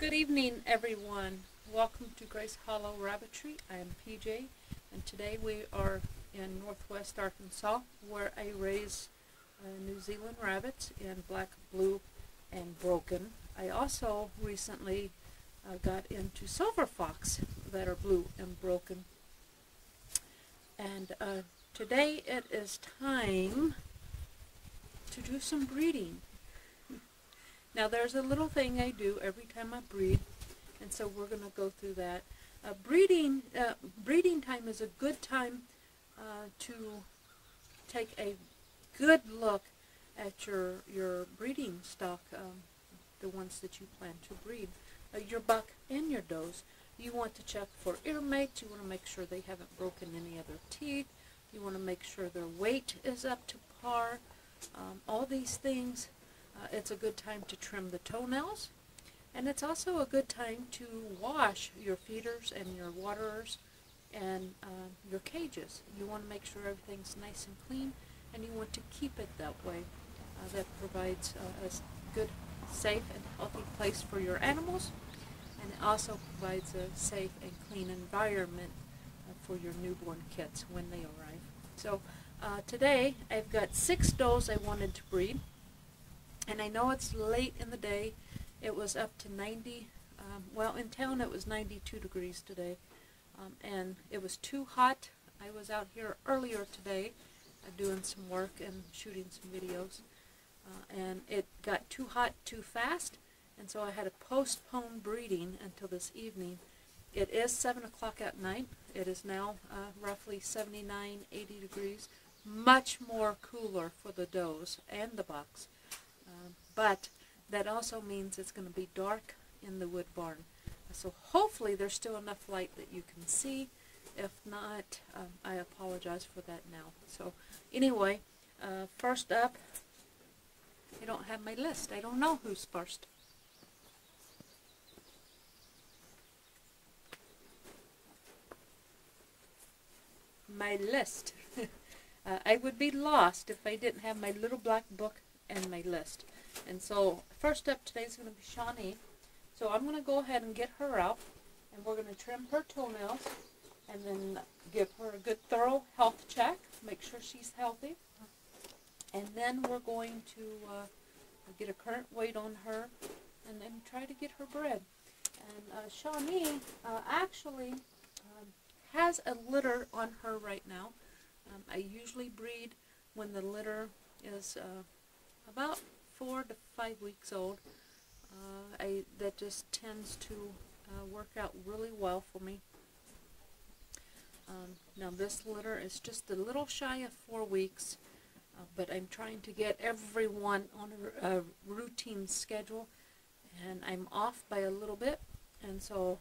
Good evening, everyone. Welcome to Grace Hollow Rabbitry. I am PJ, and today we are in Northwest Arkansas, where I raise New Zealand rabbits in black, blue, and broken. I also recently got into silver fox that are blue and broken. And today it is time to do some breeding. Now there's a little thing I do every time I breed, and so we're going to go through that. Breeding time is a good time to take a good look at your breeding stock, the ones that you plan to breed, your buck and your does. You want to check for ear mates. You want to make sure they haven't broken any other teeth. You want to make sure their weight is up to par. All these things. It's a good time to trim the toenails, and it's also a good time to wash your feeders and your waterers and your cages. You want to make sure everything's nice and clean, and you want to keep it that way. That provides a good, safe, and healthy place for your animals, and it also provides a safe and clean environment for your newborn kits when they arrive. So today I've got 6 does I wanted to breed. And I know it's late in the day. It was up to 90, well, in town it was 92 degrees today, and it was too hot. I was out here earlier today doing some work and shooting some videos, and it got too hot too fast, and so I had to postpone breeding until this evening. It is 7 o'clock at night. It is now roughly 79, 80 degrees, much more cooler for the does and the bucks. But that also means it's going to be dark in the wood barn. So hopefully there's still enough light that you can see. If not, I apologize for that now. So anyway, first up, I don't have my list. I don't know who's first. My list. I would be lost if I didn't have my little black book and my list. And so first up today is going to be Shaunie. So I'm going to go ahead and get her out, and we're going to trim her toenails and then give her a good thorough health check, make sure she's healthy. And then we're going to get a current weight on her and then try to get her bred. And Shaunie actually has a litter on her right now. I usually breed when the litter is about 4 to 5 weeks old. That just tends to work out really well for me. Now this litter is just a little shy of 4 weeks, but I'm trying to get everyone on a routine schedule, and I'm off by a little bit, and so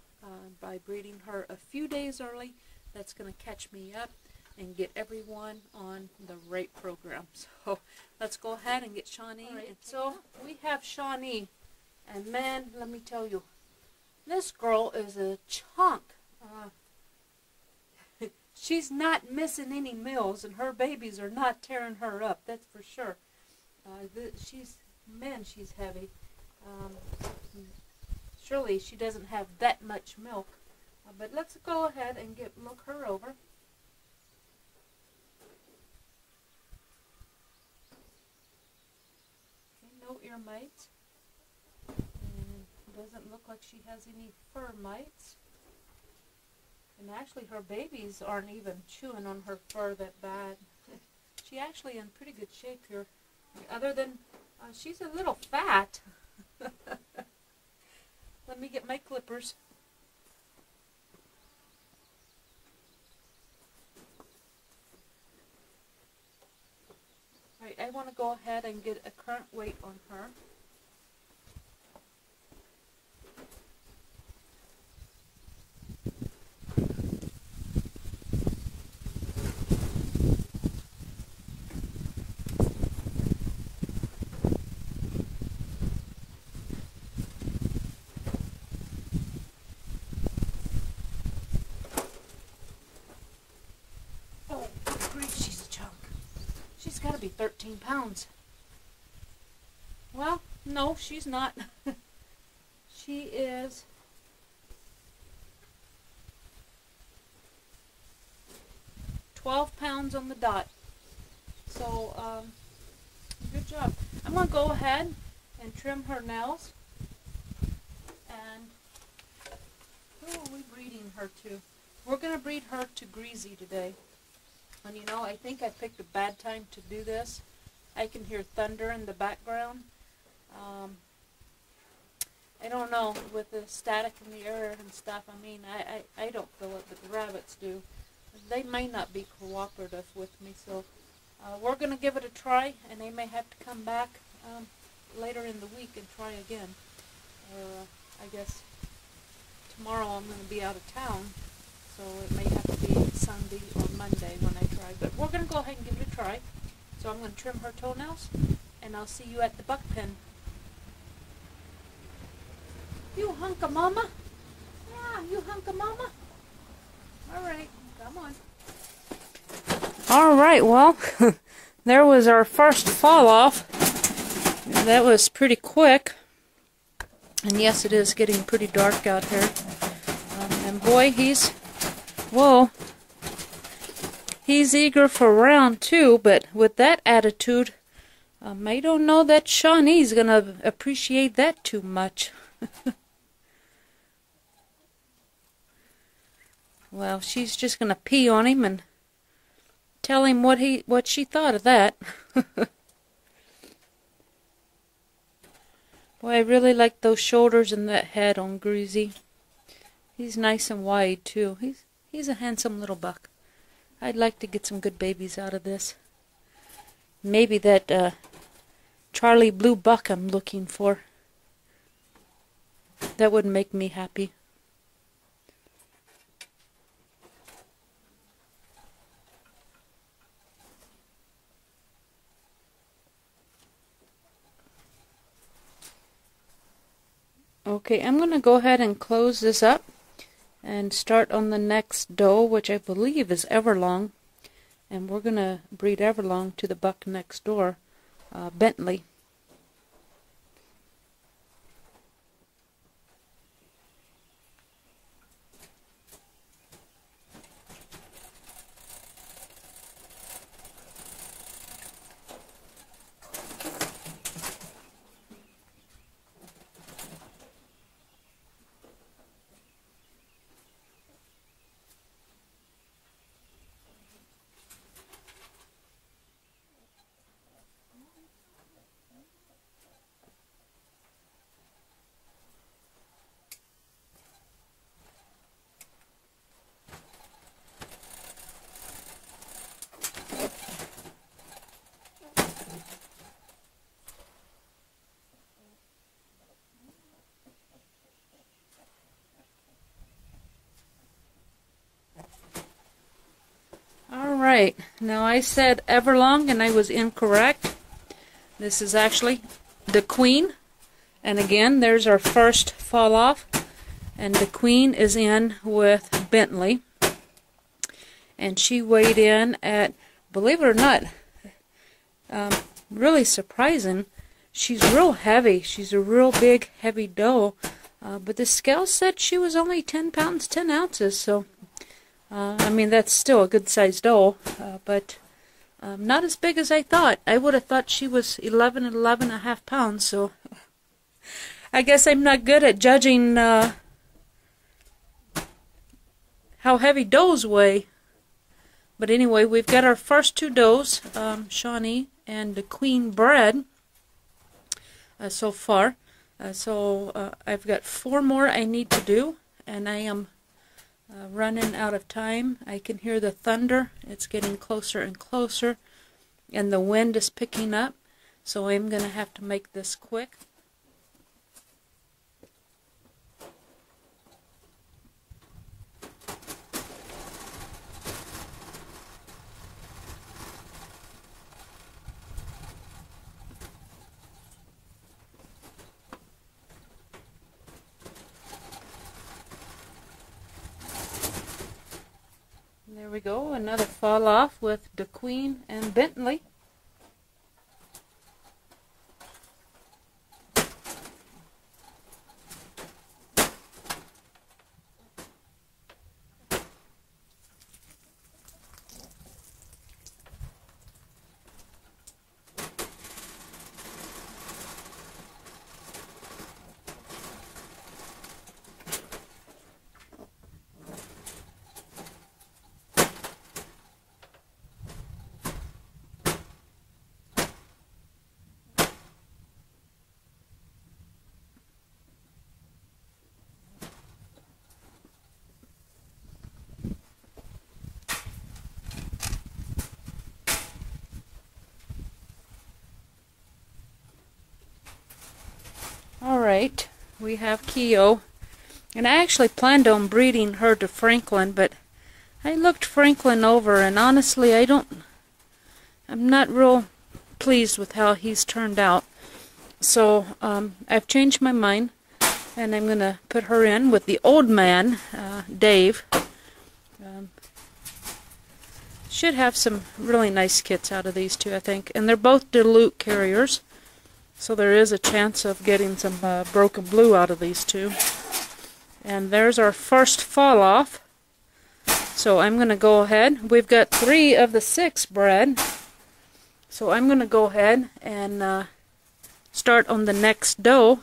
by breeding her a few days early, that's going to catch me up and get everyone on the right program. So let's go ahead and get Shaunie. Right. So we have Shaunie, and man, let me tell you, this girl is a chunk. She's not missing any meals, and her babies are not tearing her up, that's for sure. She's heavy. Surely she doesn't have that much milk, but let's go ahead and look her over. No ear mites, and doesn't look like she has any fur mites, and actually her babies aren't even chewing on her fur that bad. She's actually in pretty good shape here, other than she's a little fat. Let me get my clippers. Alright, I want to go ahead and get a current weight on her. Oh, grief, she's a chunk. She's got to be 13 pounds. Well, no, she's not. She is 12 pounds on the dot. So, good job. I'm going to go ahead and trim her nails. And who are we breeding her to? We're going to breed her to Greasy today. And you know, I think I picked a bad time to do this. I can hear thunder in the background. I don't know, with the static in the air and stuff, I mean, I don't feel it, but the rabbits do. They may not be cooperative with me, so we're going to give it a try, and they may have to come back later in the week and try again. Or I guess tomorrow I'm going to be out of town, so it may have to be Sunday or Monday when I try. But we're going to go ahead and give it a try. So I'm going to trim her toenails, and I'll see you at the buck pen. You hunk of mama. Yeah, you hunk of mama. All right, come on. All right, well, there was our first fall off. That was pretty quick. And yes, it is getting pretty dark out here. And boy, he's eager for round 2, but with that attitude, I don't know that Shaunie's going to appreciate that too much. Well, she's just going to pee on him and tell him what she thought of that. Boy, I really like those shoulders and that head on Greasy. He's nice and wide, too. He's a handsome little buck. I'd like to get some good babies out of this. Maybe that Charlie Blue buck I'm looking for. That would make me happy. Okay, I'm going to go ahead and close this up and start on the next doe, which I believe is Everlong. And we're going to breed Everlong to the buck next door, Bentley. Alright, now I said Everlong and I was incorrect. This is actually the Queen. And again, there's our first fall off. And the Queen is in with Bentley. And she weighed in at, believe it or not, really surprising. She's real heavy. She's a real big, heavy doe. But the scale said she was only 10 pounds, 10 ounces. So, I mean, that's still a good-sized doe. But not as big as I thought. I would have thought she was 11 and 11.5 pounds. So, I guess I'm not good at judging how heavy does weigh. But anyway, we've got our first two does, Shaunie and the Queen bred so far. I've got 4 more I need to do, and I am running out of time. I can hear the thunder. It's getting closer and closer, and the wind is picking up, so I'm going to have to make this quick. There we go, another fall off with the Queen and Bentley. Alright, we have Keo. And I actually planned on breeding her to Franklin, but I looked Franklin over, and honestly, I'm not real pleased with how he's turned out. So, I've changed my mind, and I'm going to put her in with the old man, Dave. Should have some really nice kits out of these two, I think. And they're both dilute carriers, so there is a chance of getting some broken blue out of these two. And there's our first fall off. So I'm going to go ahead. We've got 3 of the 6 bred. So I'm going to go ahead and start on the next doe.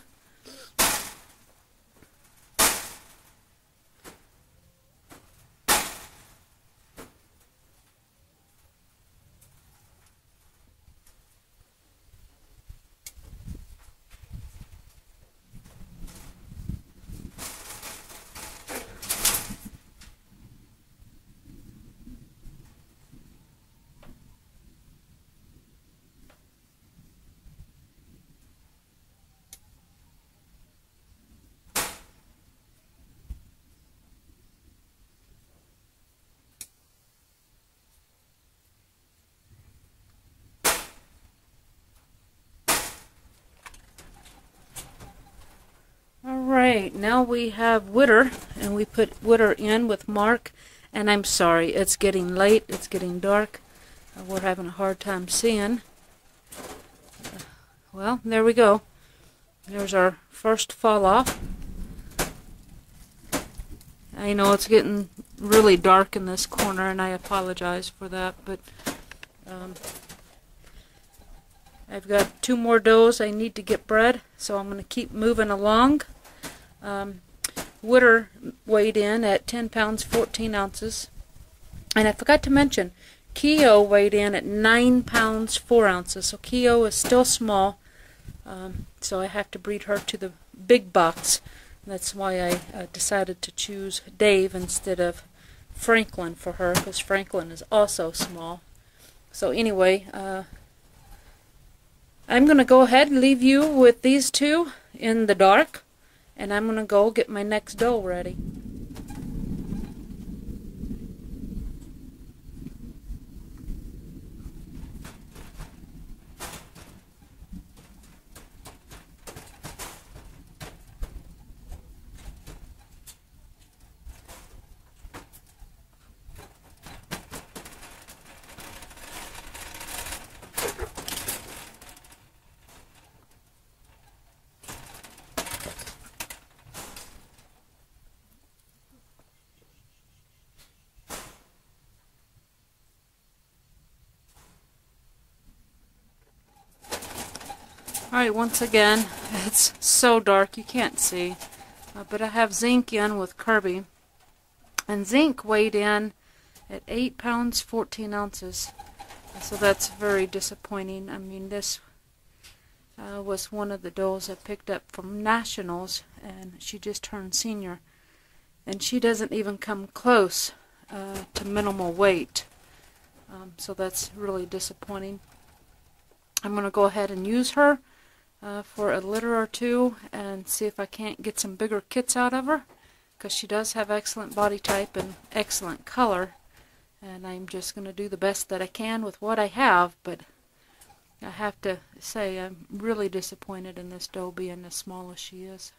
Alright, now we have Witter, and we put Witter in with Mark, and I'm sorry, it's getting late, it's getting dark, we're having a hard time seeing. Well, there we go. There's our first fall off. I know it's getting really dark in this corner, and I apologize for that, but I've got 2 more does I need to get bred, so I'm going to keep moving along. Witter weighed in at 10 pounds 14 ounces, and I forgot to mention Keo weighed in at 9 pounds 4 ounces, so Keo is still small, so I have to breed her to the big box. That's why I decided to choose Dave instead of Franklin for her, because Franklin is also small. So anyway, I'm going to go ahead and leave you with these 2 in the dark, and I'm going to go get my next doe ready. Alright, once again, it's so dark you can't see, but I have Zinc in with Kirby, and Zinc weighed in at 8 pounds 14 ounces, so that's very disappointing. I mean, this was one of the does I picked up from Nationals, and she just turned senior, and she doesn't even come close to minimal weight, so that's really disappointing. I'm going to go ahead and use her for a litter or 2 and see if I can't get some bigger kits out of her, because she does have excellent body type and excellent color, and I'm just going to do the best that I can with what I have. But I have to say I'm really disappointed in this doe being as small as she is.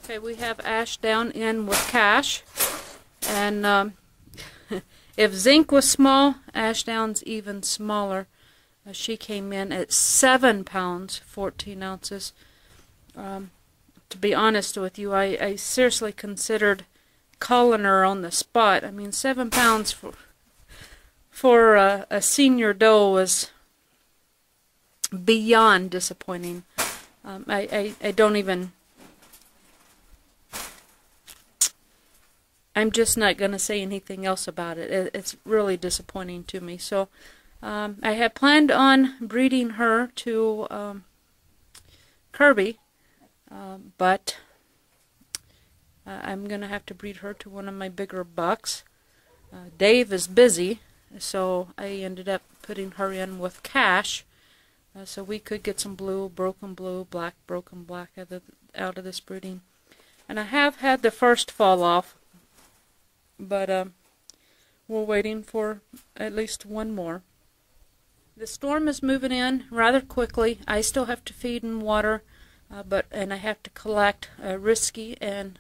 Okay, we have Ash down in with cash, and if Zinc was small, Ash down's even smaller. She came in at 7 pounds 14 ounces. To be honest with you, I seriously considered calling her on the spot. I mean, 7 pounds for a senior doe was beyond disappointing. I don't even... I'm just not going to say anything else about it. It's really disappointing to me. So I had planned on breeding her to Kirby, but I'm going to have to breed her to one of my bigger bucks. Dave is busy, so I ended up putting her in with Cash, so we could get some blue, broken black out of this breeding. And I have had the first fall off, but we're waiting for at least one more. The storm is moving in rather quickly. I still have to feed and water, and I have to collect Risky and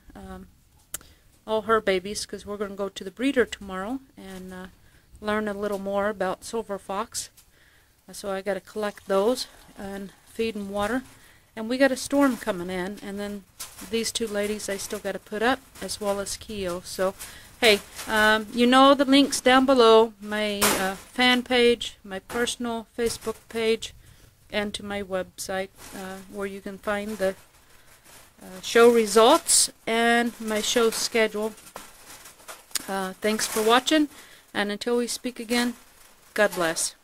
all her babies, because we're going to go to the breeder tomorrow and learn a little more about silver fox. So I got to collect those and feed and water. And we got a storm coming in, and then these two ladies I still got to put up, as well as Keo. So hey, you know the links down below, my fan page, my personal Facebook page, and to my website, where you can find the show results and my show schedule. Thanks for watching, and until we speak again, God bless.